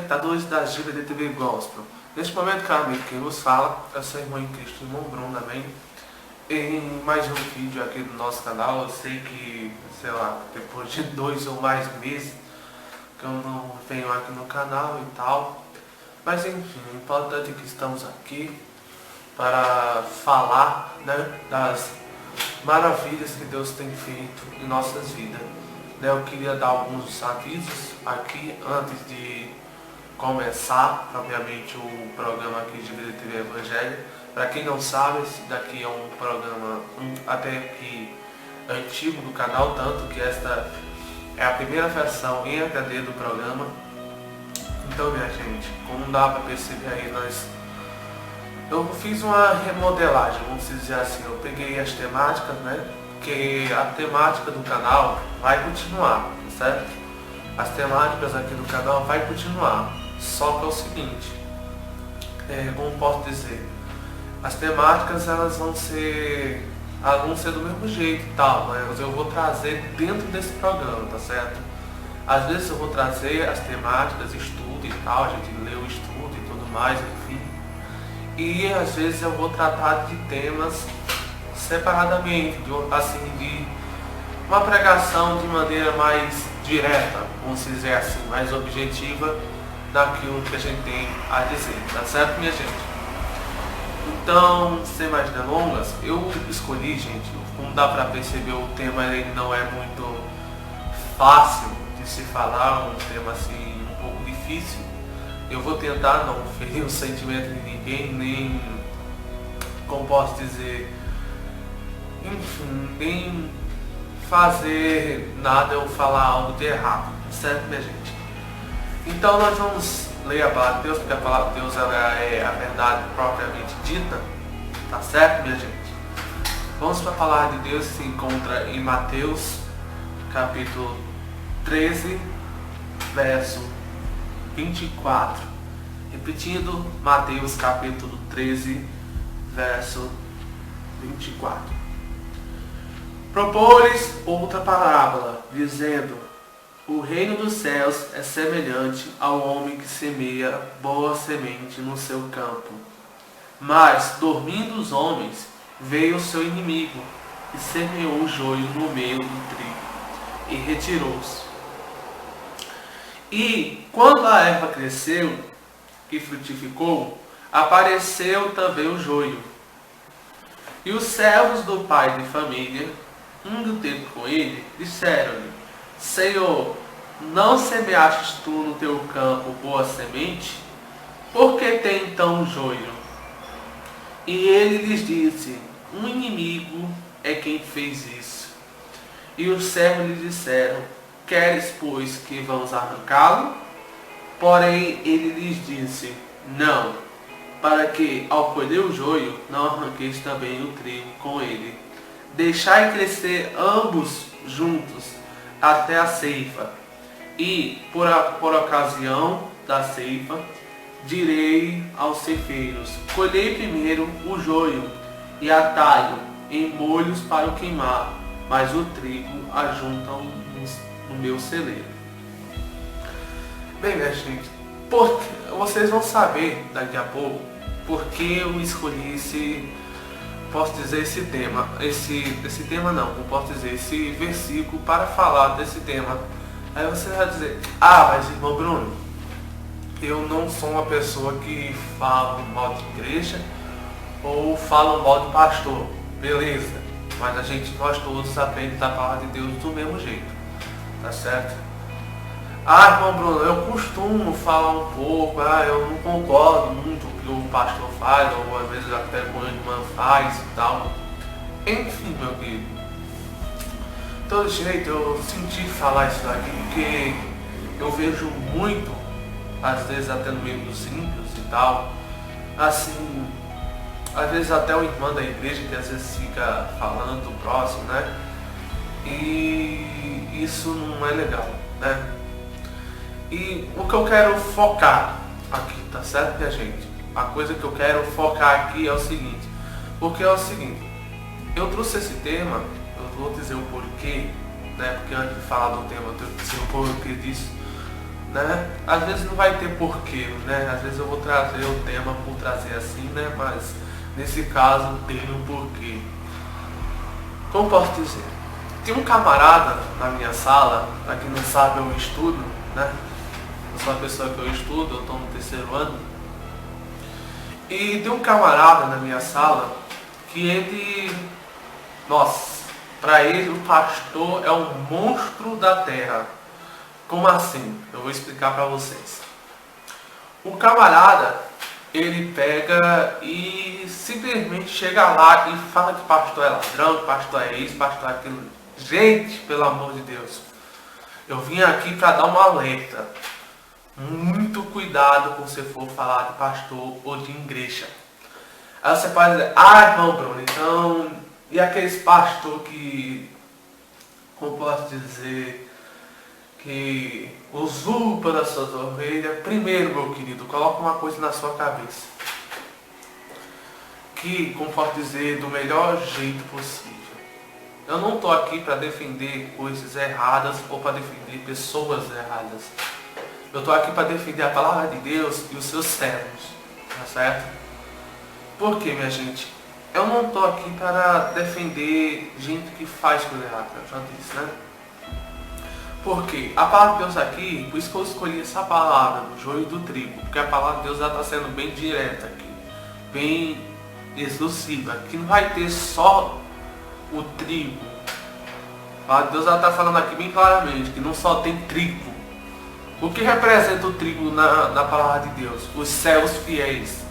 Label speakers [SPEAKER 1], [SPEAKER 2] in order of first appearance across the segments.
[SPEAKER 1] telespectadores da GBD Gospel. Neste momento, claramente, quem nos fala é o seu irmão em Cristo, irmão Bruno, amém? Em mais um vídeo aqui do nosso canal. Eu sei que, sei lá, depois de 2 ou mais meses que eu não venho aqui no canal e tal. Mas enfim, o importante é que estamos aqui para falar, né, das maravilhas que Deus tem feito em nossas vidas. Eu queria dar alguns avisos aqui antes de começar propriamente o programa aqui de GBD Evangelho. Para quem não sabe, esse daqui é um programa até que antigo do canal, tanto que esta é a primeira versão em HD do programa. Então, minha gente, como dá para perceber aí, eu fiz uma remodelagem, vamos dizer assim. Eu peguei as temáticas, né? Porque a temática do canal vai continuar, certo? As temáticas aqui do canal vai continuar. Só que é o seguinte, como posso dizer, as temáticas elas vão ser do mesmo jeito e tal, mas eu vou trazer dentro desse programa, tá certo? Às vezes eu vou trazer as temáticas, estudo e tal, a gente lê o estudo e tudo mais, enfim. E às vezes eu vou tratar de temas separadamente, de uma pregação de maneira mais direta, vamos dizer assim, mais objetiva daquilo que a gente tem a dizer, tá certo, minha gente? Então, sem mais delongas, eu escolhi, gente, como dá para perceber, o tema ele não é muito fácil de se falar, um tema assim um pouco difícil. Eu vou tentar não ferir o sentimento de ninguém, nem, como posso dizer, enfim, nem fazer nada ou falar algo de errado, certo, minha gente? Então nós vamos ler a palavra de Deus, porque a palavra de Deus ela é a verdade propriamente dita, tá certo, minha gente? Vamos para a palavra de Deus, que se encontra em Mateus, capítulo 13, verso 24. Repetindo, Mateus, capítulo 13, verso 24. Propôs outra parábola, dizendo: o reino dos céus é semelhante ao homem que semeia boa semente no seu campo. Mas, dormindo os homens, veio o seu inimigo e semeou o joio no meio do trigo e retirou-se. E, quando a erva cresceu e frutificou, apareceu também o joio. E os servos do pai de família, indo ter com ele, disseram-lhe: Senhor, não semeastes tu no teu campo boa semente? Por que tem então o joio? E ele lhes disse: um inimigo é quem fez isso. E os servos lhe disseram: queres, pois, que vamos arrancá-lo? Porém ele lhes disse: não, para que, ao colher o joio, não arranqueis também o trigo com ele. Deixai crescer ambos juntos até a ceifa. E, por ocasião da ceifa, direi aos ceifeiros: colhei primeiro o joio e atai-o em molhos para o queimar, mas o trigo ajuntam no meu celeiro. Bem, minha gente, vocês vão saber daqui a pouco porque eu escolhi esse tema, esse tema não, como posso dizer, esse versículo para falar desse tema. Aí você vai dizer: mas irmão Bruno, eu não sou uma pessoa que fala mal de igreja ou fala mal de pastor. Beleza, mas nós todos aprendemos a palavra de Deus do mesmo jeito, tá certo? Irmão Bruno, eu costumo falar um pouco, eu não concordo muito com o que o pastor faz, ou às vezes até com a irmã faz e tal. Enfim, meu querido, de todo jeito eu senti falar isso daqui, porque eu vejo muito, às vezes até no meio dos ímpios e tal, assim, às vezes até o irmão da igreja que às vezes fica falando do próximo, né? E isso não é legal, né? E o que eu quero focar aqui, tá certo, minha gente? A coisa que eu quero focar aqui é o seguinte, eu trouxe esse tema, eu vou dizer o porquê, né? Porque antes de falar do tema, eu tenho que dizer o porquê disso, né? Às vezes não vai ter porquê, né? Às vezes eu vou trazer o tema por trazer assim, né? Mas nesse caso tem um porquê. Como posso dizer? Tem um camarada na minha sala, pra quem não sabe eu estudo, né? Eu sou uma pessoa que eu estudo, eu estou no 3º ano. E tem um camarada na minha sala que ele, nossa, para ele o pastor é um monstro da terra. Como assim? Eu vou explicar para vocês. O camarada, ele pega e simplesmente chega lá e fala que pastor é ladrão, que pastor é isso, pastor é aquilo. Gente, pelo amor de Deus, eu vim aqui para dar uma alerta. Muito cuidado quando você for falar de pastor ou de igreja. Aí você pode dizer, irmão Bruno, então, e aqueles pastor que, como posso dizer, que usurpa das suas ovelhas? Primeiro, meu querido, coloca uma coisa na sua cabeça. Que, como posso dizer, do melhor jeito possível. Eu não estou aqui para defender coisas erradas ou para defender pessoas erradas. Eu estou aqui para defender a palavra de Deus e os seus servos, tá certo? Por quê, minha gente? Eu não estou aqui para defender gente que faz coisa errada, eu já disse, né? Porque a palavra de Deus aqui, por isso que eu escolhi essa palavra, do joio e do trigo, porque a palavra de Deus já está sendo bem direta aqui, bem exclusiva, que não vai ter só o trigo. A palavra de Deus já está falando aqui bem claramente, que não só tem trigo. O que representa o trigo na palavra de Deus? Os céus fiéis.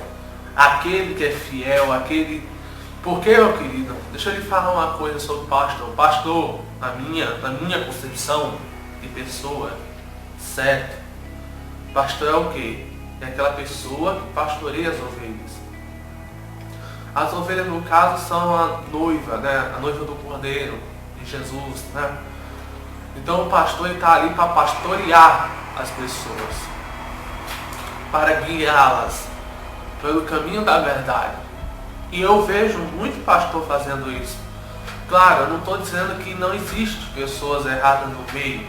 [SPEAKER 1] Aquele que é fiel, aquele... Porque, meu querido, deixa eu lhe falar uma coisa sobre o pastor. O pastor, na minha concepção de pessoa, certo? Pastor é o quê? É aquela pessoa que pastoreia as ovelhas. As ovelhas, no caso, são a noiva, né? A noiva do Cordeiro, de Jesus, né? Então o pastor está ali para pastorear as pessoas, para guiá-las pelo caminho da verdade. E eu vejo muito pastor fazendo isso. Claro, eu não estou dizendo que não existe pessoas erradas no meio.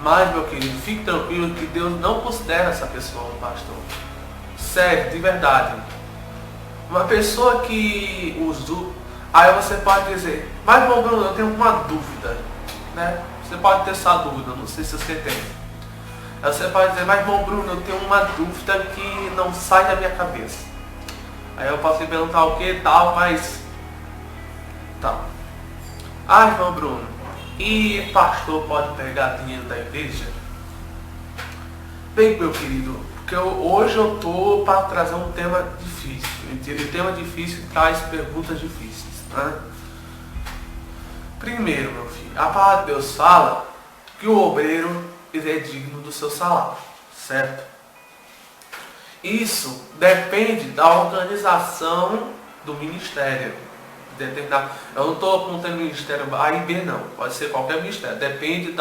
[SPEAKER 1] Mas, meu querido, fique tranquilo que Deus não considera essa pessoa um pastor. Sério, de verdade. Uma pessoa que usa... Aí você pode dizer, mas, bom, Bruno, eu tenho uma dúvida, né? Você pode ter essa dúvida, não sei se você tem. Aí você pode dizer, mas, bom, Bruno, eu tenho uma dúvida que não sai da minha cabeça. Aí eu posso lhe perguntar o que tal, mas... Tá. Irmão Bruno, e pastor pode pegar dinheiro da igreja? Bem, meu querido, porque hoje eu tô para trazer um tema difícil. E tema difícil traz perguntas difíceis, né? Primeiro, meu filho, a palavra de Deus fala que o obreiro ele é digno do seu salário, certo? Isso depende da organização do ministério. Eu não estou apontando ministério A e B, não. Pode ser qualquer ministério. Depende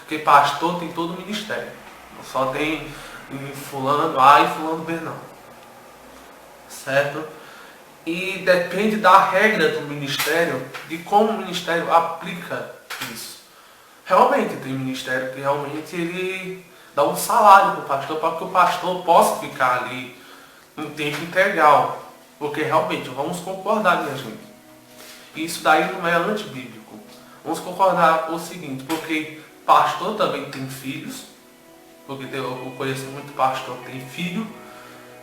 [SPEAKER 1] porque pastor tem todo o ministério. Não só tem fulano A e fulano B, não. Certo? E depende da regra do ministério, de como o ministério aplica isso. Realmente, tem ministério que realmente ele dá um salário para o pastor, para que o pastor possa ficar ali em tempo integral. Porque realmente, vamos concordar, minha gente. Isso daí não é antibíblico. Vamos concordar com o seguinte, porque pastor também tem filhos, porque eu conheço muito pastor que tem filho,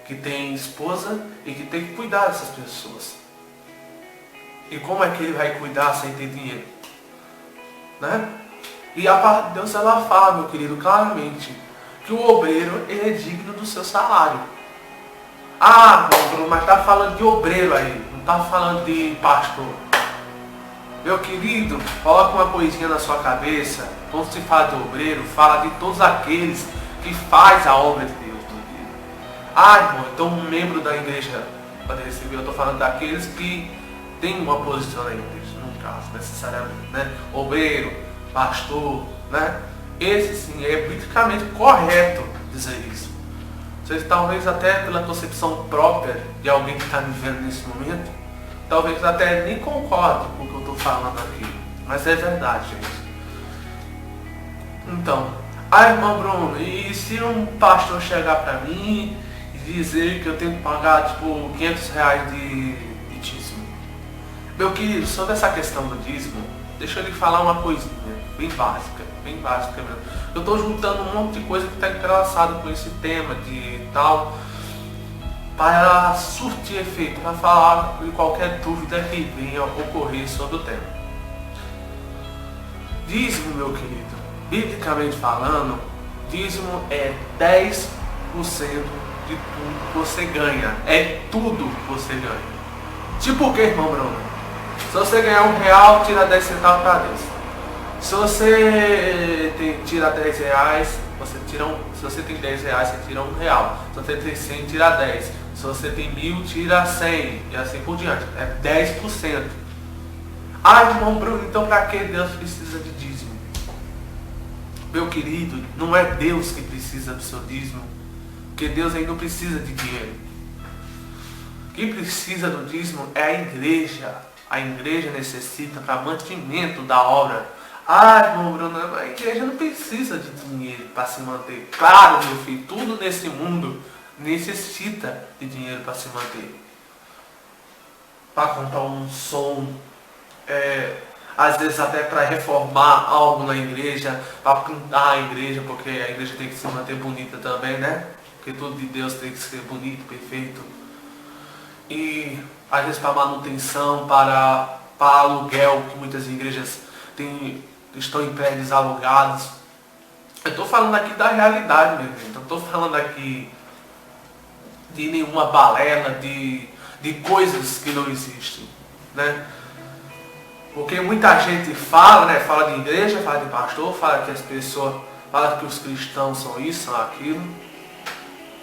[SPEAKER 1] que tem esposa e que tem que cuidar dessas pessoas. E como é que ele vai cuidar sem ter dinheiro? Né? E a palavra de Deus ela fala, meu querido, claramente, que o obreiro ele é digno do seu salário. Ah, Bruno, mas está falando de obreiro aí, não está falando de pastor. Meu querido, coloca uma coisinha na sua cabeça, quando se fala de obreiro, fala de todos aqueles que faz a obra de Deus. Ah, irmão, então um membro da igreja pode receber, eu estou falando daqueles que têm uma posição na igreja, no caso, necessariamente, né? Obreiro, pastor, né? Esse sim, é biblicamente correto dizer isso. Vocês talvez até pela concepção própria de alguém que está me vendo nesse momento, talvez até nem concordem com o que eu estou falando aqui. Mas é verdade, gente. Então, Ah, irmão Bruno, e se um pastor chegar pra mim e dizer que eu tenho que pagar tipo R$ 500 de dízimo? Meu querido, sobre essa questão do dízimo, deixa eu lhe falar uma coisinha, bem básica mesmo. Eu estou juntando um monte de coisa que está entrelaçado com esse tema de tal, para surtir efeito, para falar de qualquer dúvida que venha ocorrer sobre o tema. Dízimo, meu querido, biblicamente falando, dízimo é 10% de tudo que você ganha. É tudo que você ganha. Tipo o que, irmão Bruno? Se você ganhar R$ 1, tira 10 centavos para Deus. Se você tira R$ 10, você tira se você tem R$ 10, você tira R$ 1. Se você tem 100, tira 10. Se você tem 1.000, tira 100. E assim por diante. É 10%. Ah, irmão Bruno, então para que Deus precisa de dízimo? Meu querido, não é Deus que precisa do seu dízimo. Porque Deus aí não precisa de dinheiro. Quem precisa do dízimo é a igreja. A igreja necessita para mantimento da obra. Ah, irmão Bruno, a igreja não precisa de dinheiro para se manter. Claro, meu filho, tudo nesse mundo necessita de dinheiro para se manter. Para comprar um som, às vezes até para reformar algo na igreja, para pintar a igreja, porque a igreja tem que se manter bonita também, né? Porque tudo de Deus tem que ser bonito, perfeito. E às vezes para manutenção, para aluguel, que muitas igrejas estão em prédios alugados. Eu estou falando aqui da realidade, meu irmão. Não estou falando aqui de nenhuma balela, de coisas que não existem, né? Porque muita gente fala, né? Fala de igreja, fala de pastor, fala que as pessoas, fala que os cristãos são isso, são aquilo,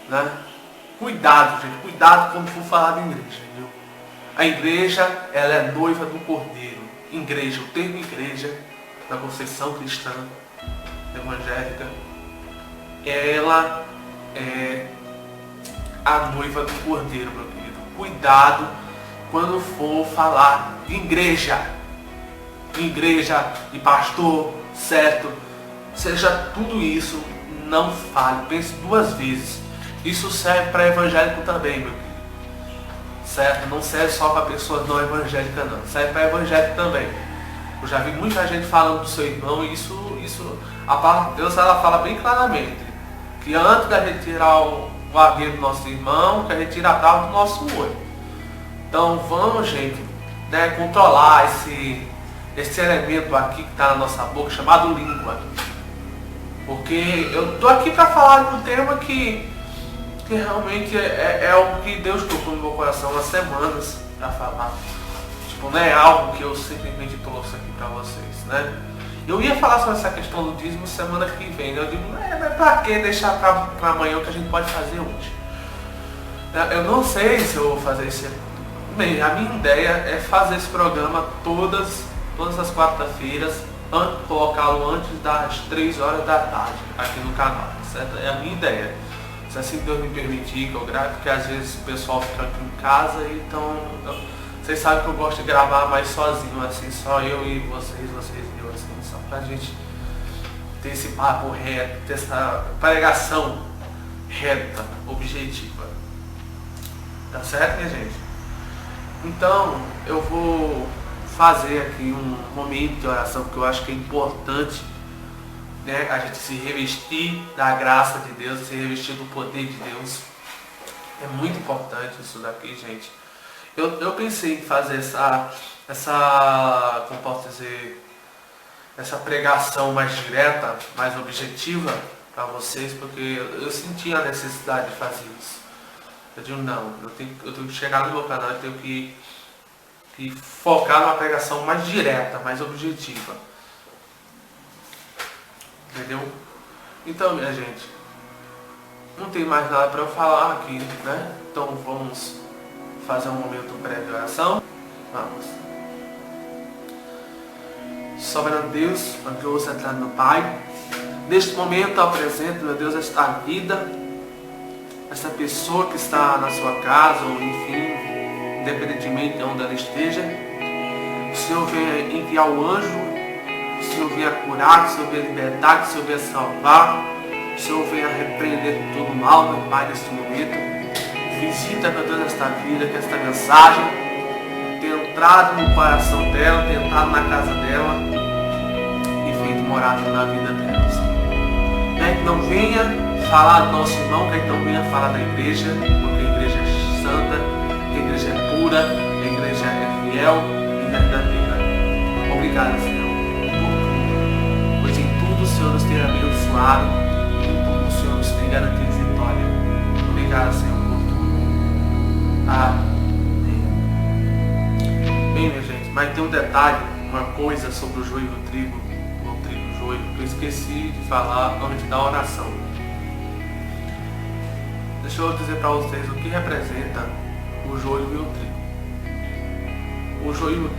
[SPEAKER 1] né? Cuidado, gente, cuidado quando for falar de igreja, viu? A igreja, ela é noiva do Cordeiro. Igreja, o termo igreja, na concepção cristã, evangélica, ela é a noiva do Cordeiro, meu querido. Cuidado quando for falar de igreja, e pastor, certo? Seja tudo isso, não fale, pense duas vezes. Isso serve para evangélico também, meu querido. Certo? Não serve só para pessoas não evangélicas, não. Serve para evangélico também. Eu já vi muita gente falando do seu irmão e isso a palavra de Deus ela fala bem claramente. Que antes da gente tirar o argueiro do nosso irmão, que a gente tira a trava do nosso olho. Então vamos, gente, né, controlar esse elemento aqui que está na nossa boca, chamado língua. Porque eu estou aqui para falar de um tema que realmente é algo que Deus tocou no meu coração há semanas para falar. Tipo, não é algo que eu simplesmente trouxe aqui para vocês, né? Eu ia falar sobre essa questão do dízimo semana que vem, né? Eu digo, mas para que deixar para amanhã o que a gente pode fazer hoje? Eu não sei se eu vou fazer isso. Bem, a minha ideia é fazer esse programa todas as quarta-feiras, colocá-lo antes das 3 horas da tarde aqui no canal, certo? É a minha ideia. Se assim Deus me permitir que eu grave, porque às vezes o pessoal fica aqui em casa, então vocês sabem que eu gosto de gravar mais sozinho, assim, só eu e vocês e eu, assim, só pra gente ter esse papo reto, ter essa pregação reta, objetiva. Tá certo, minha gente? Então, eu vou fazer aqui um momento de oração, porque eu acho que é importante, né, a gente se revestir da graça de Deus, se revestir do poder de Deus. É muito importante isso daqui, gente. Eu pensei em fazer como posso dizer, essa pregação mais direta, mais objetiva para vocês, porque eu senti a necessidade de fazer isso. Eu digo, não, eu tenho que chegar no meu canal, eu tenho que focar numa pregação mais direta, mais objetiva. Entendeu? Então, minha gente, não tem mais nada para eu falar aqui, né? Então vamos fazer um momento prévio de oração. Vamos. Soberano Deus, grandioso eterno Pai, neste momento eu apresento, meu Deus, esta vida, essa pessoa que está na sua casa, ou enfim, independentemente de onde ela esteja. O Senhor venha enviar o anjo, o Senhor venha curar, que o Senhor venha libertar, que o Senhor venha salvar, que o Senhor venha repreender todo o mal, meu Pai, neste momento. Visita, meu Deus, esta vida, que esta mensagem tenha entrado no coração dela, tenha entrado na casa dela e feito morada na vida dela, Senhor. Que a gente não venha falar do nosso irmão, que a gente não venha falar da igreja, porque a igreja é santa, que a igreja é pura, a igreja é fiel e verdadeira. Obrigado, Senhor, por tudo, pois em tudo o Senhor nos tem abençoado, em tudo o Senhor nos tem garantido vitória. Obrigado, Senhor, por tudo. Amém. Bem, minha gente, mas tem um detalhe, uma coisa sobre o joio e o trigo e o joio, que eu esqueci de falar antes da oração. Deixa eu dizer para vocês o que representa o joio e o trigo. O joio e o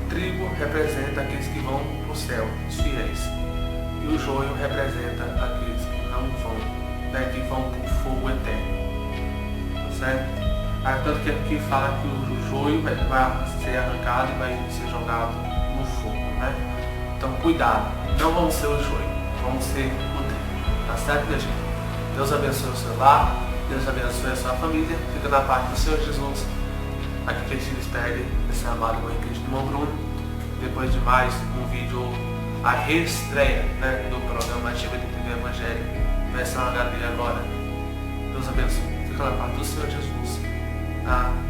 [SPEAKER 1] trigo representa aqueles que vão para o céu, os fiéis. E o joio representa aqueles que não vão, né, que vão para o fogo eterno. Tá certo? Tanto que aqui fala que o joio vai ser arrancado e vai ser jogado no fogo, né? Então cuidado, não vamos ser o joio, vamos ser o trigo. Tá certo, minha gente? Deus abençoe o seu lar, Deus abençoe a sua família, fica na paz do Senhor Jesus. Aqui quem se despede, esse amado irmão em Cristo, irmão Bruno, depois de mais um vídeo, a reestreia, né, do programa Ativa de TV Evangelho, versão HD agora. Deus abençoe, fica na paz do Senhor Jesus. Amém.